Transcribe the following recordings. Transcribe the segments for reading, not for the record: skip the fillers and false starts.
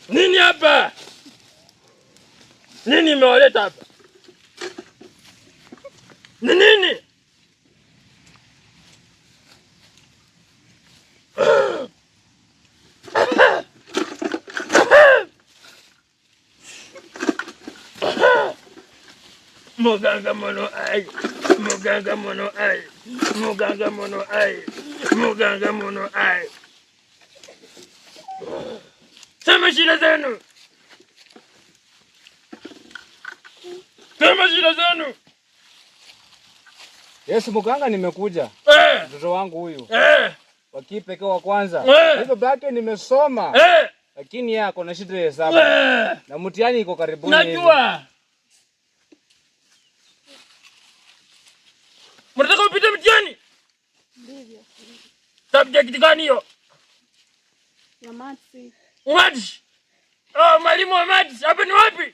Nini hapa? Nini imewaleta hapa? Ni nini? Muganga mono ai. Muganga mono ai. Muganga mono ai. Muganga mono ai. Sema shida zenu. Sema shida zenu. Yesu muganga, nimekuja. Mtoto wangu huyu. Wa kipekee wa kwanza. Hivyo bado nimesoma. Lakini yeye ako na shida ya hesabu. Na mtihani iko karibuni. Najua. Mnataka upite mtihani? Ndivyo. Subject gani hiyo? Ya maths. Maths. Oh, mwalimu wa maths. Hapa ni wapi?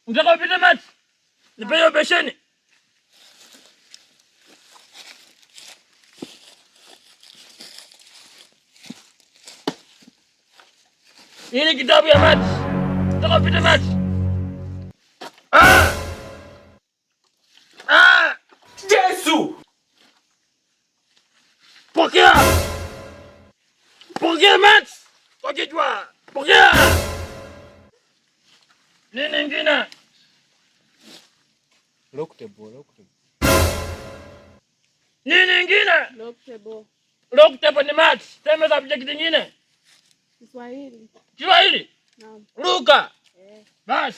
Mtaka upite maths? Nipe hiyo besheni. Hii ni kitabu ya maths. Mtaka upite maths? Yesu! Pokea! Pokea maths! Pokea! Pokea! Nini ingine? Lock table. Nini ingine? Lock table ni maths. Sema subject nyingine. Kiswahili? Naam. Luka. Bas.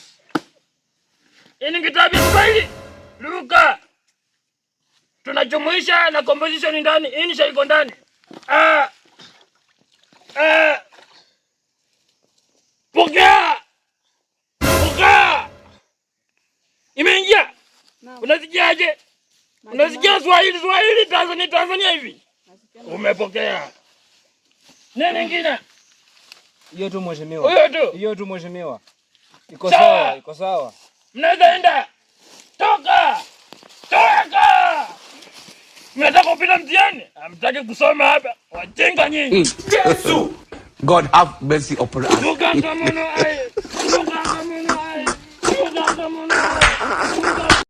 Ini kitabu ya Kiswahili. Luka. Tunajumuisha na composition ndani. Insha iko ndani. Pokea. Imeingia? Unasikiaje? Unasikia Swahili Tanzania hivi? Umepokea. Nini nyingine? Hiyo tu mheshimiwa. Hiyo tu mheshimiwa. Iko sawa. Mnaweza enda. Toka. Mnataka kupita mtihani? Hamtaki kusoma hapa. Wajinga nyinyi. Yesu. God have mercy upon us. Muganga mono ai.